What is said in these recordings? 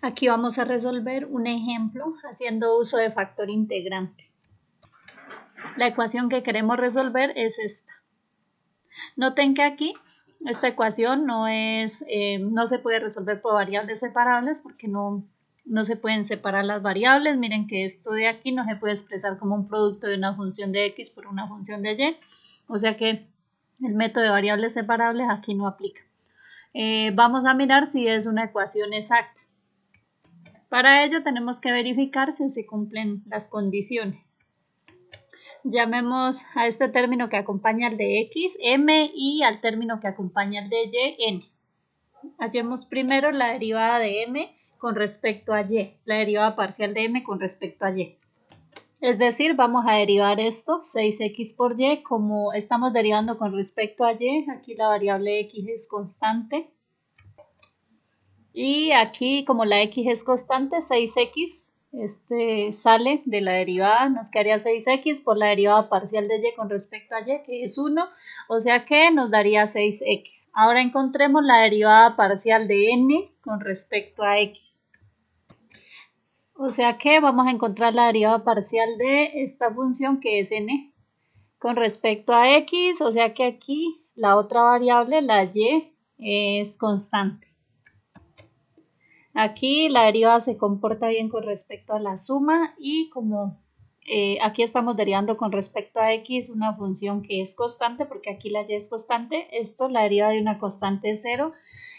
Aquí vamos a resolver un ejemplo haciendo uso de factor integrante. La ecuación que queremos resolver es esta. Noten que aquí esta ecuación no se puede resolver por variables separables porque no se pueden separar las variables. Miren que esto de aquí no se puede expresar como un producto de una función de x por una función de y. O sea que el método de variables separables aquí no aplica. Vamos a mirar si es una ecuación exacta. Para ello tenemos que verificar si se cumplen las condiciones. Llamemos a este término que acompaña al de x, m, y al término que acompaña al de y, n. Hallemos primero la derivada de m con respecto a y, la derivada parcial de m con respecto a y. Es decir, vamos a derivar esto, 6x por y, como estamos derivando con respecto a y, aquí la variable x es constante. Y aquí, como la x es constante, 6x sale de la derivada, nos quedaría 6x por la derivada parcial de y con respecto a y, que es 1, o sea que nos daría 6x. Ahora encontremos la derivada parcial de n con respecto a x. O sea que vamos a encontrar la derivada parcial de esta función que es n con respecto a x, o sea que aquí la otra variable, la y, es constante. Aquí la derivada se comporta bien con respecto a la suma y como aquí estamos derivando con respecto a x una función que es constante, porque aquí la y es constante, la derivada de una constante es 0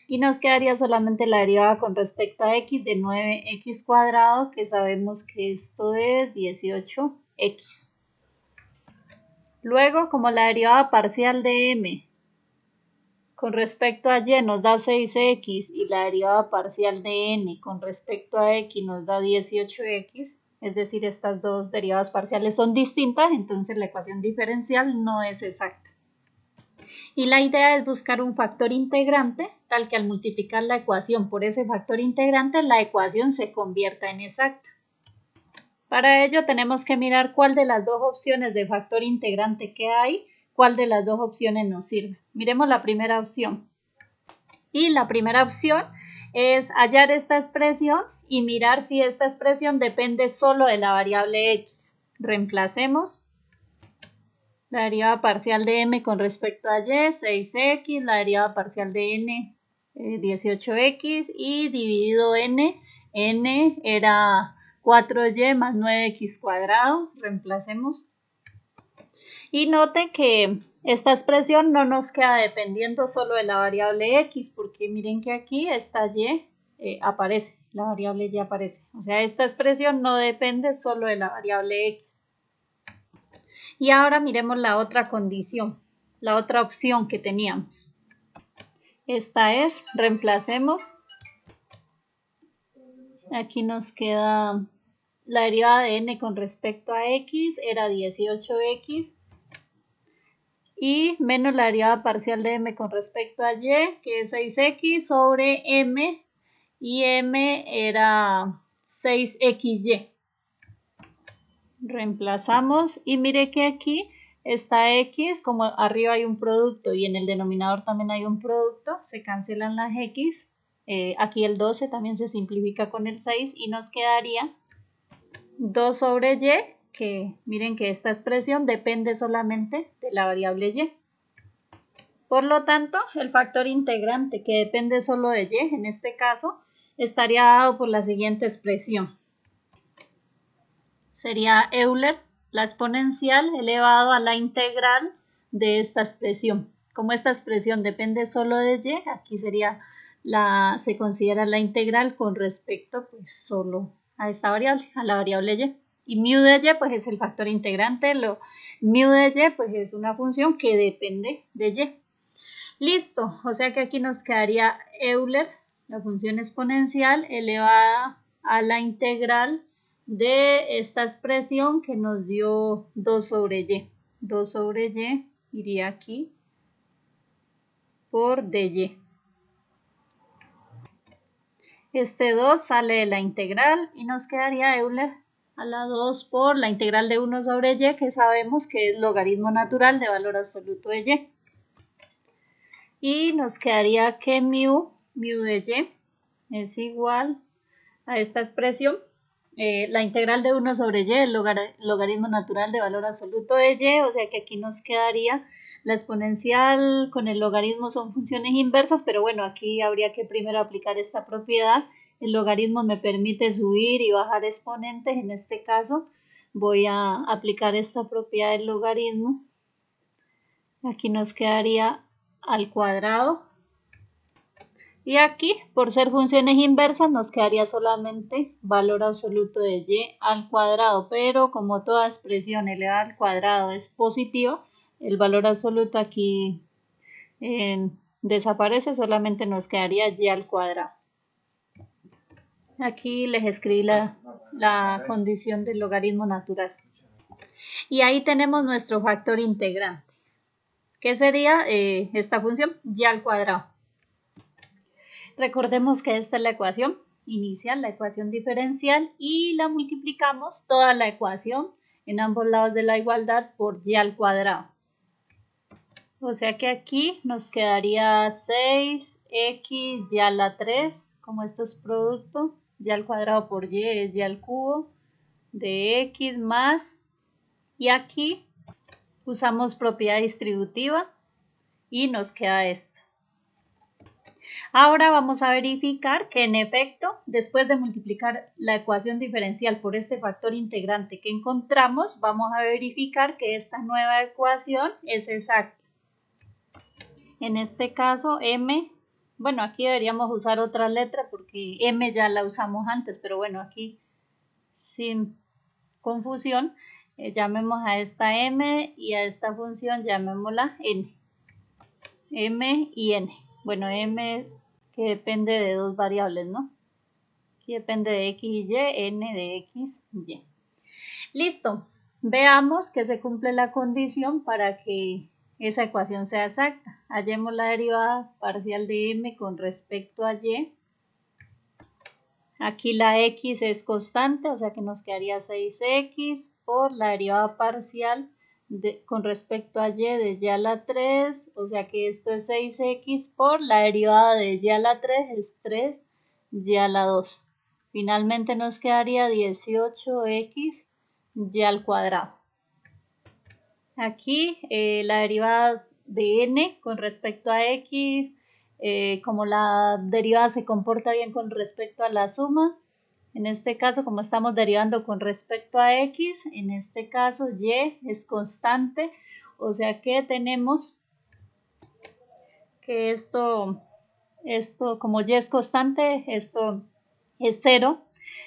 y nos quedaría solamente la derivada con respecto a x de 9x cuadrado, que sabemos que esto es 18x. Luego, como la derivada parcial de m con respecto a y nos da 6x y la derivada parcial de n con respecto a x nos da 18x, es decir, estas dos derivadas parciales son distintas, entonces la ecuación diferencial no es exacta. Y la idea es buscar un factor integrante, tal que al multiplicar la ecuación por ese factor integrante, la ecuación se convierta en exacta. Para ello tenemos que mirar cuál de las dos opciones de factor integrante que hay, cuál de las dos opciones nos sirve. Miremos la primera opción. Y la primera opción es hallar esta expresión y mirar si esta expresión depende solo de la variable x. Reemplacemos la derivada parcial de m con respecto a y, 6x, la derivada parcial de n, 18x, y dividido n era 4y más 9x cuadrado. Reemplacemos. Y note que esta expresión no nos queda dependiendo solo de la variable x, porque miren que aquí esta y aparece, la variable y aparece. O sea, esta expresión no depende solo de la variable x. Y ahora miremos la otra condición, la otra opción que teníamos. Esta es, reemplacemos. Aquí nos queda la derivada de n con respecto a x, era 18x. Y menos la derivada parcial de m con respecto a y, que es 6x sobre m, y m era 6xy. Reemplazamos y mire que aquí esta x, como arriba hay un producto y en el denominador también hay un producto, se cancelan las x. Aquí el 12 también se simplifica con el 6 y nos quedaría 2 sobre y, que miren que esta expresión depende solamente de la variable y. Por lo tanto, el factor integrante que depende solo de y, en este caso, estaría dado por la siguiente expresión. Sería Euler, la exponencial elevado a la integral de esta expresión. Como esta expresión depende solo de y, aquí se considera la integral con respecto pues solo a esta variable, a la variable y. Y mu de y pues es el factor integrante, mu de y pues es una función que depende de y. Listo, o sea que aquí nos quedaría Euler, la función exponencial elevada a la integral de esta expresión que nos dio 2 sobre y. 2 sobre y iría aquí por dy. Este 2 sale de la integral y nos quedaría Euler a la 2 por la integral de 1 sobre y, que sabemos que es logaritmo natural de valor absoluto de y. Y nos quedaría que mu de y es igual a esta expresión, la integral de 1 sobre y, el logaritmo natural de valor absoluto de y, o sea que aquí nos quedaría la exponencial con el logaritmo son funciones inversas, pero bueno, aquí habría que primero aplicar esta propiedad. El logaritmo me permite subir y bajar exponentes, en este caso voy a aplicar esta propiedad del logaritmo. Aquí nos quedaría al cuadrado. Y aquí, por ser funciones inversas, nos quedaría solamente valor absoluto de y al cuadrado. Pero como toda expresión elevada al cuadrado es positivo, el valor absoluto aquí desaparece, solamente nos quedaría y al cuadrado. Aquí les escribí la condición del logaritmo natural. Y ahí tenemos nuestro factor integrante. ¿Qué sería esta función? Y al cuadrado. Recordemos que esta es la ecuación inicial, la ecuación diferencial, y la multiplicamos toda la ecuación en ambos lados de la igualdad por y al cuadrado. O sea que aquí nos quedaría 6x y a la 3, como esto es producto, y al cuadrado por y es y al cubo de x más, y aquí usamos propiedad distributiva y nos queda esto. Ahora vamos a verificar que en efecto, después de multiplicar la ecuación diferencial por este factor integrante que encontramos, vamos a verificar que esta nueva ecuación es exacta. En este caso, m, bueno, aquí deberíamos usar otra letra porque m ya la usamos antes, pero bueno, aquí sin confusión, llamemos a esta m y a esta función llamémosla n. M y n. Bueno, m que depende de dos variables, ¿no? Aquí depende de x y y, n de x y y. Listo. Veamos que se cumple la condición para que esa ecuación sea exacta. Hallemos la derivada parcial de m con respecto a y. Aquí la x es constante, o sea que nos quedaría 6x por la derivada parcial con respecto a y de y a la 3, o sea que esto es 6x por la derivada de y a la 3 es 3y a la 2. Finalmente nos quedaría 18x y al cuadrado. Aquí la derivada de n con respecto a x, como la derivada se comporta bien con respecto a la suma, en este caso como estamos derivando con respecto a x, en este caso y es constante, o sea que tenemos que esto como y es constante, esto es 0.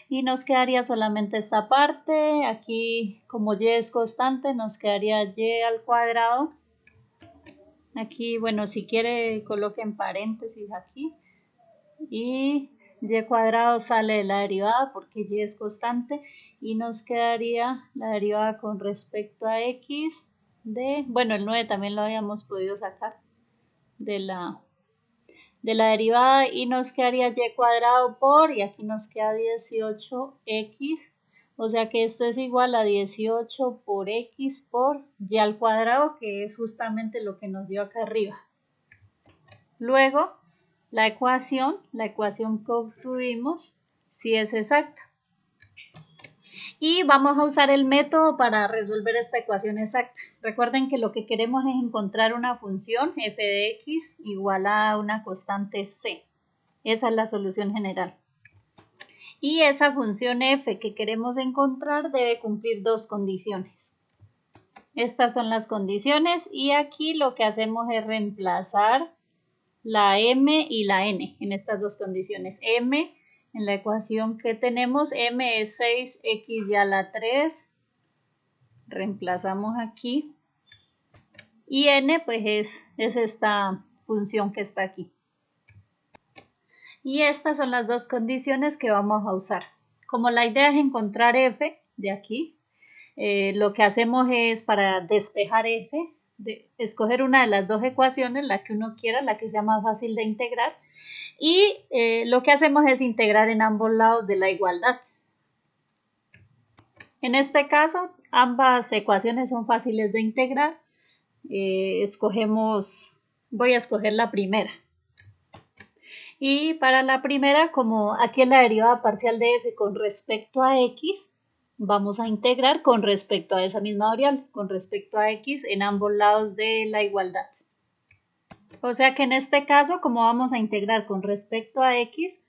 Y nos quedaría solamente esta parte, aquí como y es constante nos quedaría y al cuadrado. Aquí, bueno, si quiere coloque en paréntesis aquí. Y y cuadrado sale de la derivada porque y es constante. Y nos quedaría la derivada con respecto a x de, bueno, el 9 también lo habíamos podido sacar de la derivada y nos quedaría y cuadrado por, y aquí nos queda 18x, o sea que esto es igual a 18 por x por y al cuadrado, que es justamente lo que nos dio acá arriba. Luego, la ecuación que obtuvimos sí es exacta. Y vamos a usar el método para resolver esta ecuación exacta. Recuerden que lo que queremos es encontrar una función f de x igual a una constante c. Esa es la solución general. Y esa función f que queremos encontrar debe cumplir dos condiciones. Estas son las condiciones y aquí lo que hacemos es reemplazar la m y la n en estas dos condiciones. M en la ecuación que tenemos, m es 6x y a la 3, reemplazamos aquí, y n pues es esta función que está aquí. Y estas son las dos condiciones que vamos a usar. Como la idea es encontrar f de aquí, lo que hacemos es para despejar f, escoger una de las dos ecuaciones, la que uno quiera, la que sea más fácil de integrar, y lo que hacemos es integrar en ambos lados de la igualdad. En este caso, ambas ecuaciones son fáciles de integrar. Voy a escoger la primera. Y para la primera, como aquí es la derivada parcial de f con respecto a x, vamos a integrar con respecto a esa misma variable, con respecto a x en ambos lados de la igualdad. O sea que en este caso, como vamos a integrar con respecto a x,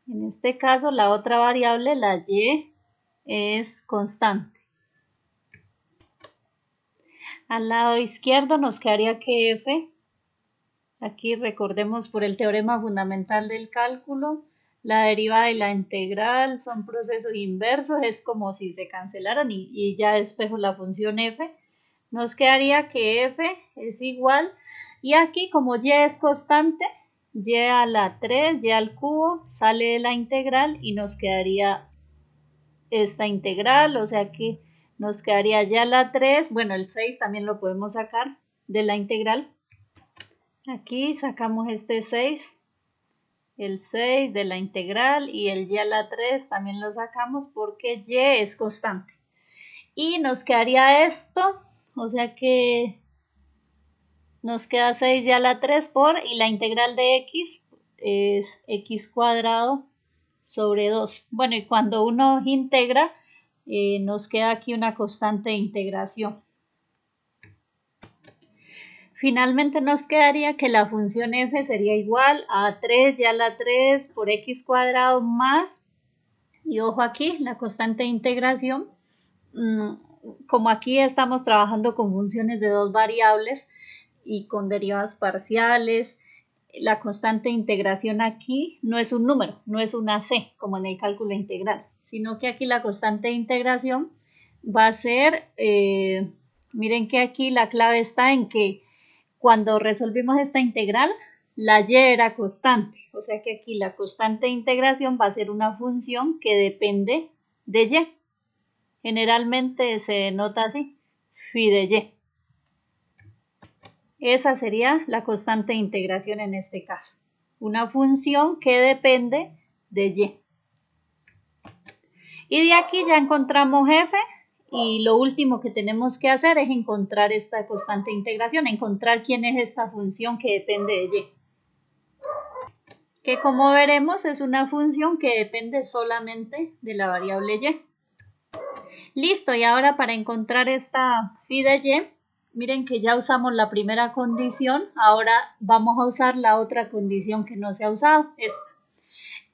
en este caso la otra variable, la y, es constante. Al lado izquierdo nos quedaría que f, aquí recordemos por el teorema fundamental del cálculo, la derivada y la integral son procesos inversos, es como si se cancelaran y ya despejo la función f. Nos quedaría que f es igual, y aquí como y es constante, y a la 3, y al cubo, sale de la integral y nos quedaría esta integral, o sea que nos quedaría y a la 3, bueno, el 6 también lo podemos sacar de la integral. Aquí sacamos este 6, el 6 de la integral, y el y a la 3 también lo sacamos porque y es constante. Y nos quedaría esto, o sea que nos queda 6 y a la 3 por, y la integral de x es x cuadrado sobre 2. Bueno, y cuando uno integra, nos queda aquí una constante de integración. Finalmente nos quedaría que la función f sería igual a 3 y a la 3 por x cuadrado más, y ojo aquí, la constante de integración, como aquí estamos trabajando con funciones de dos variables y con derivadas parciales, la constante de integración aquí no es un número, no es una c como en el cálculo integral, sino que aquí la constante de integración va a ser, miren que aquí la clave está en que cuando resolvimos esta integral, la y era constante, o sea que aquí la constante de integración va a ser una función que depende de y. Generalmente se denota así, phi de y. Esa sería la constante de integración en este caso, una función que depende de y. Y de aquí ya encontramos f, y lo último que tenemos que hacer es encontrar esta constante de integración, encontrar quién es esta función que depende de y. Que como veremos es una función que depende solamente de la variable y. Listo, y ahora para encontrar esta phi de y, miren que ya usamos la primera condición, ahora vamos a usar la otra condición que no se ha usado, esta.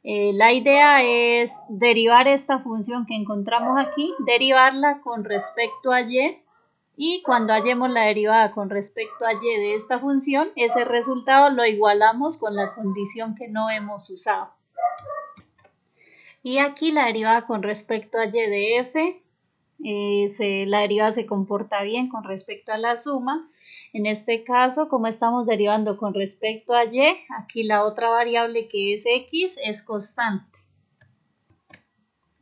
La idea es derivar esta función que encontramos aquí, derivarla con respecto a y cuando hallemos la derivada con respecto a y de esta función, ese resultado lo igualamos con la condición que no hemos usado. Y aquí la derivada con respecto a y de f, la derivada se comporta bien con respecto a la suma. En este caso, como estamos derivando con respecto a y, aquí la otra variable que es x es constante.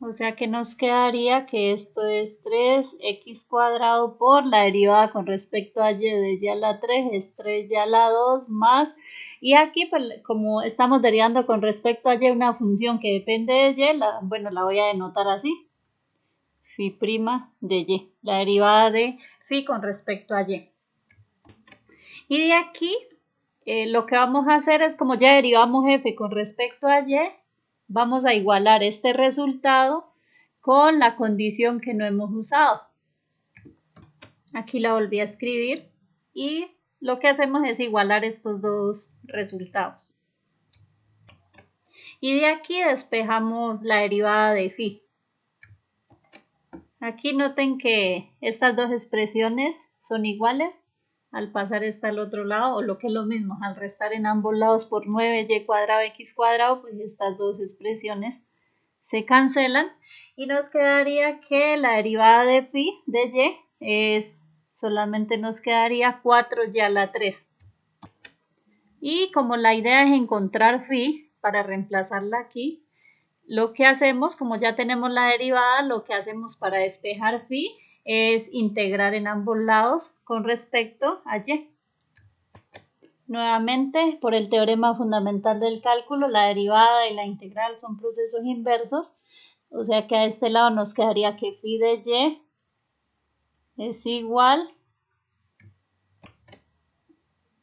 O sea que nos quedaría que esto es 3x cuadrado por la derivada con respecto a y de y a la 3 es 3y a la 2 más, y aquí pues, como estamos derivando con respecto a y una función que depende de y, la voy a denotar así, phi' de y, la derivada de phi con respecto a y. Y de aquí lo que vamos a hacer es, como ya derivamos f con respecto a y, vamos a igualar este resultado con la condición que no hemos usado. Aquí la volví a escribir y lo que hacemos es igualar estos dos resultados. Y de aquí despejamos la derivada de phi. Aquí noten que estas dos expresiones son iguales al pasar esta al otro lado, o lo que es lo mismo, al restar en ambos lados por 9y cuadrado x cuadrado, pues estas dos expresiones se cancelan y nos quedaría que la derivada de phi de y solamente nos quedaría 4y a la 3. Y como la idea es encontrar phi para reemplazarla aquí, lo que hacemos, como ya tenemos la derivada, lo que hacemos para despejar phi es integrar en ambos lados con respecto a y. Nuevamente, por el teorema fundamental del cálculo, la derivada y la integral son procesos inversos. O sea que a este lado nos quedaría que phi de y es igual,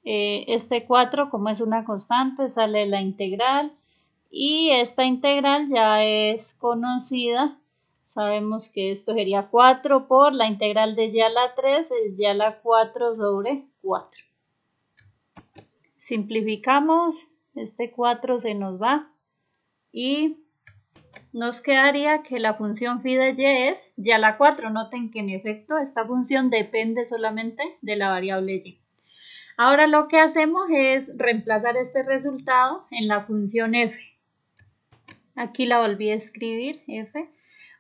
este 4 como es una constante sale la integral, Y esta integral ya es conocida. Sabemos que esto sería 4 por la integral de y a la 3 es y a la 4 sobre 4. Simplificamos, este 4 se nos va y nos quedaría que la función phi de y es y a la 4. Noten que en efecto esta función depende solamente de la variable y. Ahora lo que hacemos es reemplazar este resultado en la función f. Aquí la volví a escribir, f.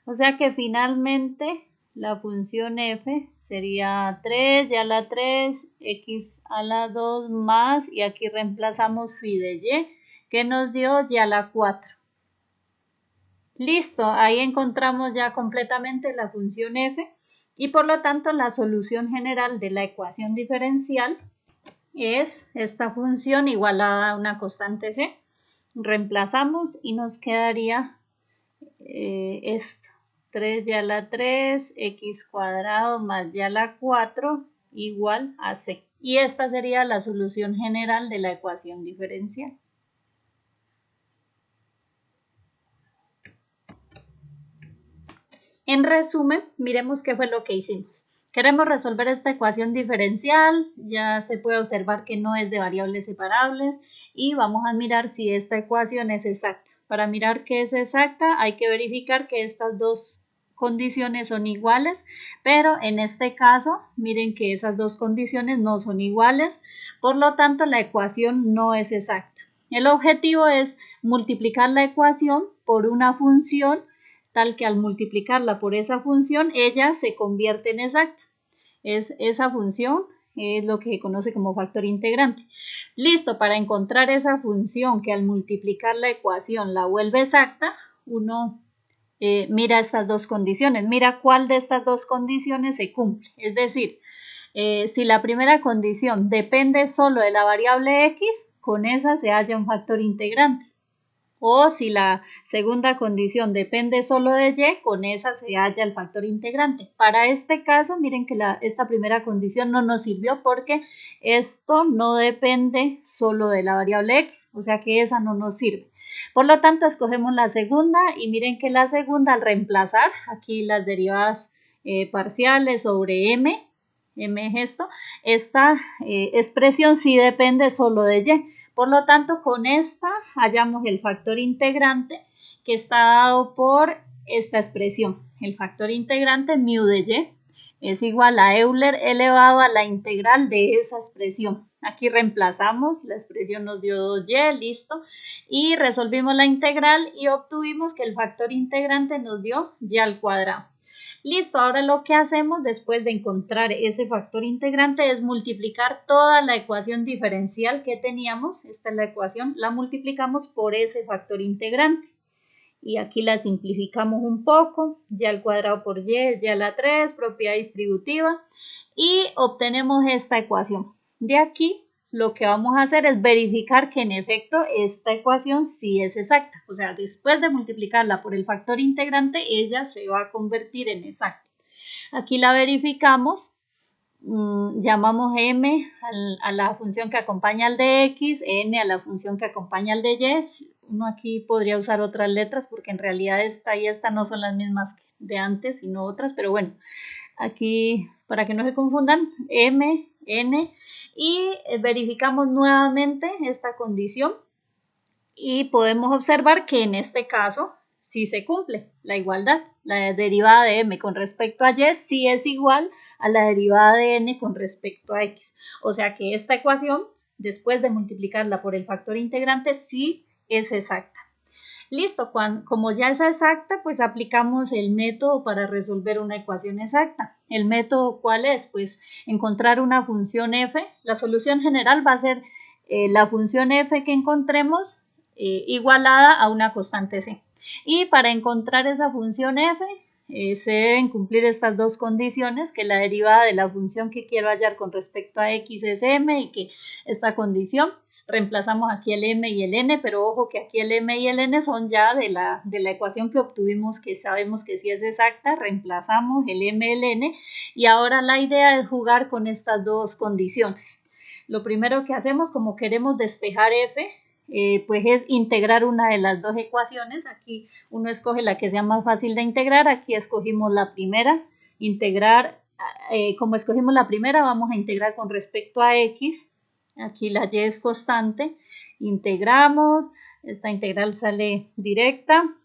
O sea que finalmente la función f sería 3 y a la 3, x a la 2 más, y aquí reemplazamos phi de y, que nos dio y a la 4. Listo, ahí encontramos ya completamente la función f y por lo tanto la solución general de la ecuación diferencial es esta función igualada a una constante c. Reemplazamos y nos quedaría esto, 3 y a la 3, x cuadrado más y a la 4 igual a c. Y esta sería la solución general de la ecuación diferencial. En resumen, miremos qué fue lo que hicimos. Queremos resolver esta ecuación diferencial, ya se puede observar que no es de variables separables y vamos a mirar si esta ecuación es exacta. Para mirar que es exacta hay que verificar que estas dos condiciones son iguales, pero en este caso miren que esas dos condiciones no son iguales, por lo tanto la ecuación no es exacta. El objetivo es multiplicar la ecuación por una función tal que al multiplicarla por esa función, ella se convierte en exacta. Esa función es lo que se conoce como factor integrante. Listo, para encontrar esa función que al multiplicar la ecuación la vuelve exacta, uno mira estas dos condiciones, mira cuál de estas dos condiciones se cumple. Es decir, si la primera condición depende solo de la variable x, con esa se halla un factor integrante. O si la segunda condición depende solo de y, con esa se halla el factor integrante. Para este caso, miren que esta primera condición no nos sirvió porque esto no depende solo de la variable x, o sea que esa no nos sirve. Por lo tanto, escogemos la segunda y miren que la segunda, al reemplazar aquí las derivadas parciales sobre m es esto, esta expresión sí depende solo de y. Por lo tanto, con esta hallamos el factor integrante que está dado por esta expresión. El factor integrante mu de y es igual a Euler elevado a la integral de esa expresión. Aquí reemplazamos, la expresión nos dio 2y, listo, y resolvimos la integral y obtuvimos que el factor integrante nos dio y al cuadrado. Listo, ahora lo que hacemos después de encontrar ese factor integrante es multiplicar toda la ecuación diferencial que teníamos, esta es la ecuación, la multiplicamos por ese factor integrante. Y aquí la simplificamos un poco, y al cuadrado por y es y a la 3, propiedad distributiva, y obtenemos esta ecuación. De aquí lo que vamos a hacer es verificar que en efecto esta ecuación sí es exacta. O sea, después de multiplicarla por el factor integrante, ella se va a convertir en exacta. Aquí la verificamos, llamamos m a la función que acompaña al de x, n a la función que acompaña al de y. Uno aquí podría usar otras letras porque en realidad esta y esta no son las mismas de antes, sino otras, pero bueno, aquí para que no se confundan, m, n, y verificamos nuevamente esta condición y podemos observar que en este caso sí se cumple la igualdad. La derivada de m con respecto a y sí es igual a la derivada de n con respecto a x. O sea que esta ecuación, después de multiplicarla por el factor integrante, sí es exacta. Listo, como ya es exacta, pues aplicamos el método para resolver una ecuación exacta. ¿El método cuál es? Pues encontrar una función f. La solución general va a ser la función f que encontremos igualada a una constante c. Y para encontrar esa función f, se deben cumplir estas dos condiciones, que la derivada de la función que quiero hallar con respecto a x es m y que esta condición, reemplazamos aquí el m y el n, pero ojo que aquí el m y el n son ya de la ecuación que obtuvimos, que sabemos que sí es exacta, reemplazamos el m y el n, y ahora la idea es jugar con estas dos condiciones. Lo primero que hacemos, como queremos despejar f, pues es integrar una de las dos ecuaciones. Aquí uno escoge la que sea más fácil de integrar, aquí escogimos la primera, integrar, como escogimos la primera, vamos a integrar con respecto a x, aquí la y es constante, integramos, esta integral sale directa,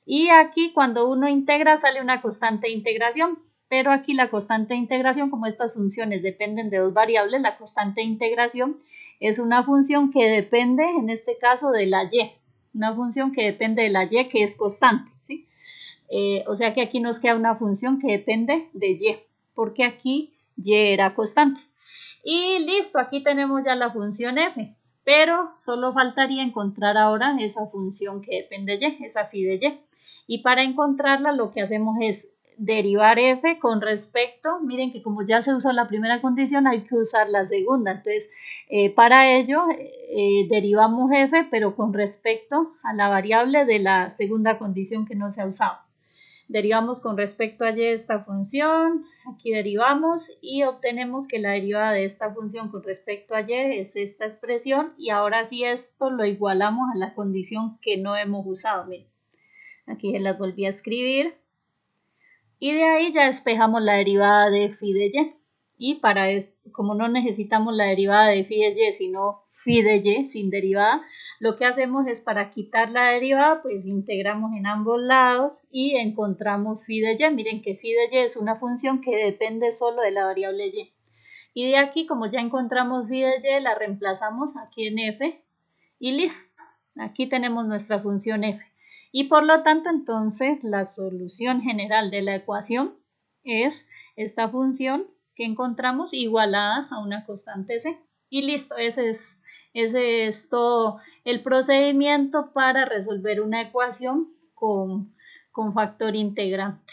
y aquí cuando uno integra sale una constante de integración, pero aquí la constante de integración, como estas funciones dependen de dos variables, la constante de integración es una función que depende, en este caso, de la y, una función que depende de la y que es constante, ¿sí? O sea que aquí nos queda una función que depende de y, porque aquí y era constante. Y listo, aquí tenemos ya la función f, pero solo faltaría encontrar ahora esa función que depende de y, esa phi de y. Y para encontrarla lo que hacemos es derivar f con respecto, miren que como ya se usó la primera condición hay que usar la segunda, entonces para ello derivamos f pero con respecto a la variable de la segunda condición que no se ha usado. Derivamos con respecto a y esta función, aquí derivamos y obtenemos que la derivada de esta función con respecto a y es esta expresión y ahora sí esto lo igualamos a la condición que no hemos usado. Miren, aquí se las volví a escribir y de ahí ya despejamos la derivada de phi de y. Y para eso, como no necesitamos la derivada de phi de y, sino phi de y sin derivada, lo que hacemos es para quitar la derivada, pues integramos en ambos lados y encontramos phi de y. Miren que phi de y es una función que depende solo de la variable y. Y de aquí, como ya encontramos phi de y, la reemplazamos aquí en f y listo. Aquí tenemos nuestra función f. Y por lo tanto, entonces, la solución general de la ecuación es esta función que encontramos igualada a una constante c. Y listo, ese es todo el procedimiento para resolver una ecuación con factor integrante.